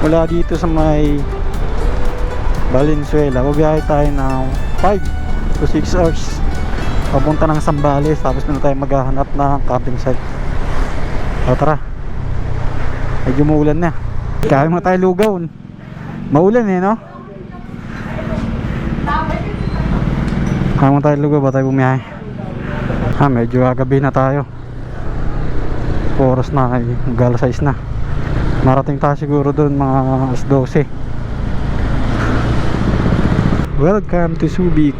Mula dito sa may Valenzuela, mabiyahe tayo ng 5 to 6 hours papunta ng Zambales, tapos na tayo maghahanap ng camping site. O tara, medyo maulan na, kaya mo tayo lugaw. Maulan eh, no? Kaya mo tayo lugaw ba tayo bumiyahe? Medyo agabi na tayo, oras na ay mag-alas 6 na. Marating tayo siguro doon mga alas 12. Welcome to Subic.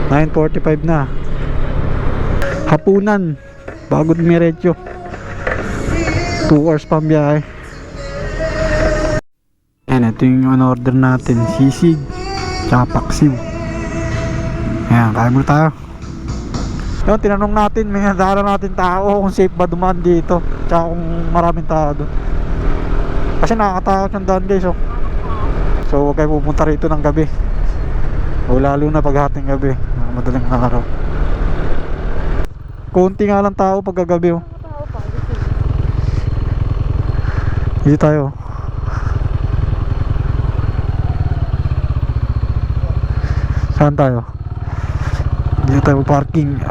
9:45 na. Hapunan bago dumiretso. 2 hours pang biyahe. Ayan, ito yung on-order natin. Sisig tsaka paksiw. Ayan, kaya mo tayo. Yung tinanong natin, may nadaanan natin tao kung safe ba dumaan dito, tsaka kung maraming tao doon. Kasi nakakatakot yung daan, guys, oh. So huwag kayo pupunta rito ng gabi, o lalo na paghating gabi, madaling araw. Konti nga lang tao pag gabi, oh. Dito tayo. Saan tayo? Dito tayo parking.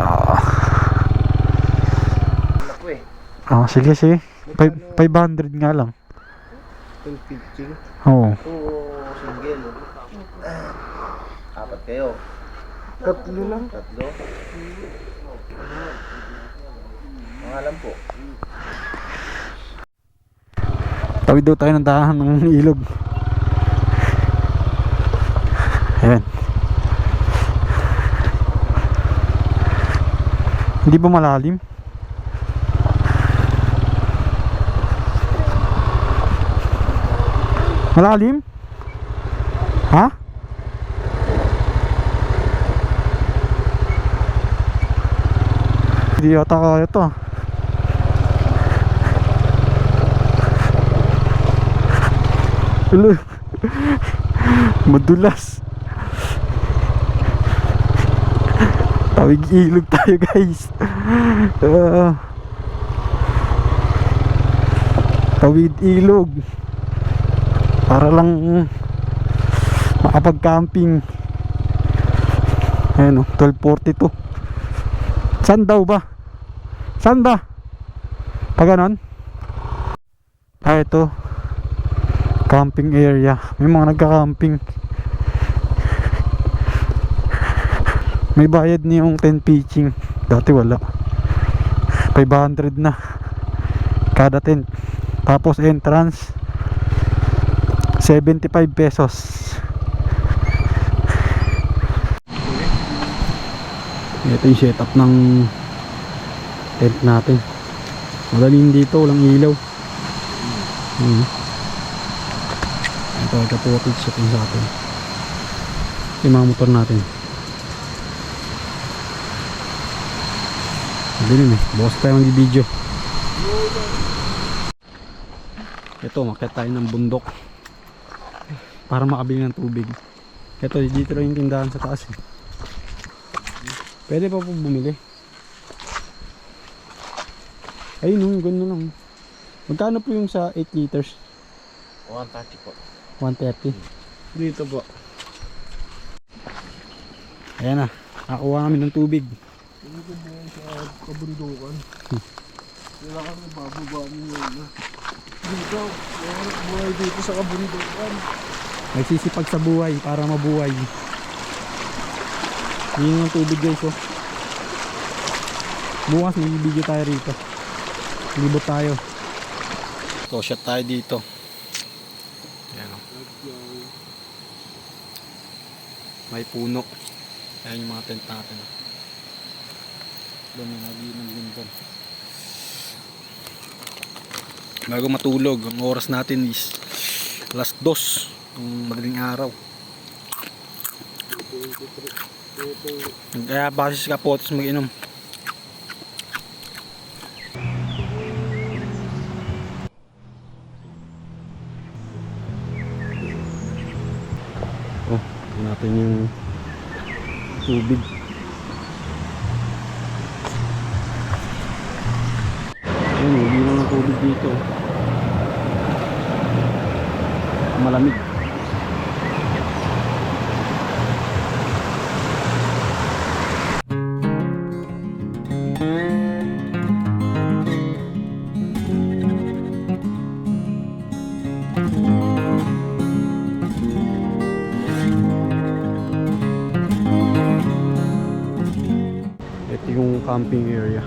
Sige, sige. 500 nga lang. 250? Oo. Oo, single. Apat kayo. Tatlo lang. Tatlo? Pangalan po. Tawid daw tayo ng dahan ng ilog. Ayan. Hindi ba malalim? Malalim? Ha? Hindi yata kaya ito. Madulas. Tawid ilog tayo, guys. Tawid ilog para lang makapag-camping. Ayan o, 12:42. Saan daw ba? Saan ba? Pag ganon? Ito camping area. May mga nagka-camping. May bayad niyong 10 pitching. Dati wala. 500 na kada tent. Tapos entrance 75 pesos. Ito yung setup ng tent natin. Madaling dito, walang ilaw. Ito ay kapotid sa sa atin. Yung mga motor natin. Dilim eh, bukas tayo mag-video. Ito, makita tayo ng bundok para makabili ng tubig. Ito, dito lang yung tindahan sa taas eh. Pwede pa po bumili. Ayun, gano'n lang. Magkano po yung sa 8 liters? 130 po. 130. Dito po. Ayan na, nakakuha kami ng tubig. Dito po sa kabundukan. Kailangan may bababa niyo yun. Dito, buhay dito sa kabundukan. Nagsisipag sa buhay para mabuhay. Yun yung tubig, guys, oh. Bukas may video tayo rito. Libot tayo. So shot tayo dito. Ayan, oh. May puno. Ayan yung mga tent natin. Doon yung nagiinom din doon. Bago matulog, ang oras natin is alas 2 ng madaling araw. Kaya base sa kapotes mag-inom. Natin yung tubig. Ayun, hindi na ng tubig dito. Malamig. Ito yung camping area.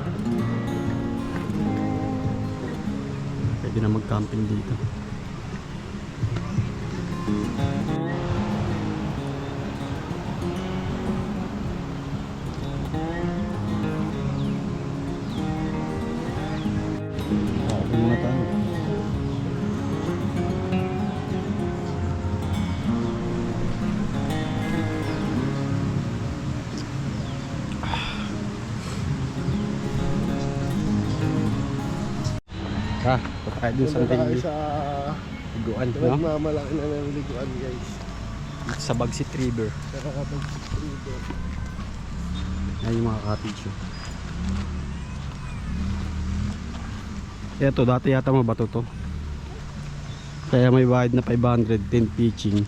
Pwede na mag-camping dito. Okay muna tayo. Tayo dun sa Punta tayo sa liguan, no? nagmamalaki na ng liguan guys. Sa Bagsit River. Sa Kakapag River. Ayan yung mga cottage. Ito, dati yata mabato to. Kaya may bayad na 510 pitching.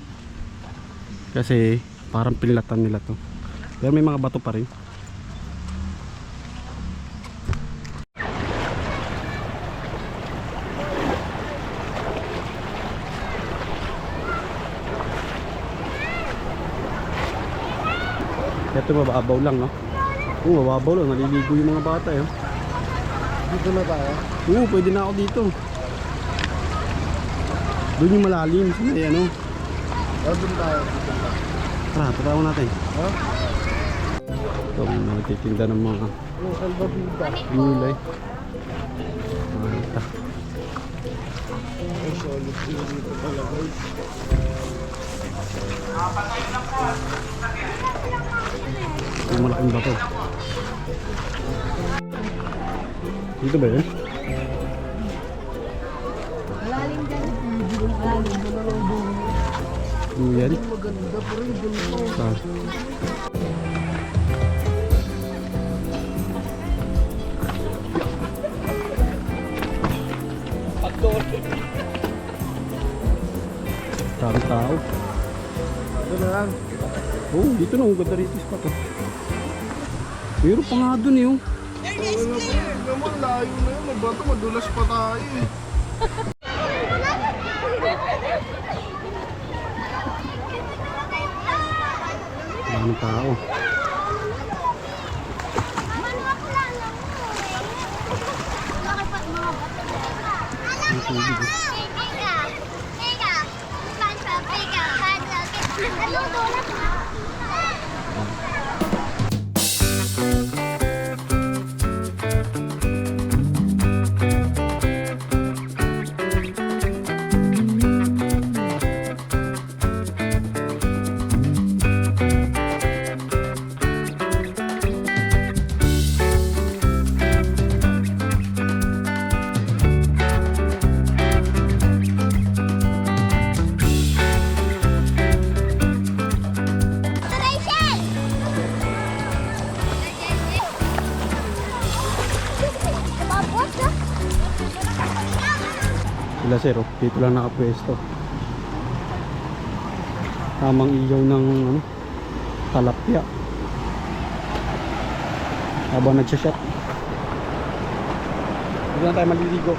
Kasi parang pinlatan nila to. Pero may mga bato pa rin. Ito mababaw lang, no? Oo, mababaw lang. Naliligo yung mga bata, eh. Dito na tayo. Oo, pwede na ako dito. Doon yung malalim. May ano. Doon tayo. Dito tayo. Tara, tatawa natin. Ha? Ito, may nagtitinda ng mga Yung salbabida. gulay. Malita. Ay, solid dito pala guys. Yung malaking bato. Dito ba yun? Malalim dyan. Malalim. Yan. Maganda pa rin dito. Ah. Daming tao. Ito na lang. Oh, dito na. Ang ganda rito spot. Oh. Pero pa nga dun eh. Oh. Naman layo na yun. Mabato, madulas pa tayo eh. Daming tao. Ang tubig. Oh. Sila sir, oh. Dito lang nakapwesto. Tamang iyaw ng ano, talapya. Habang nagsashot. Dito na tayo maliligo.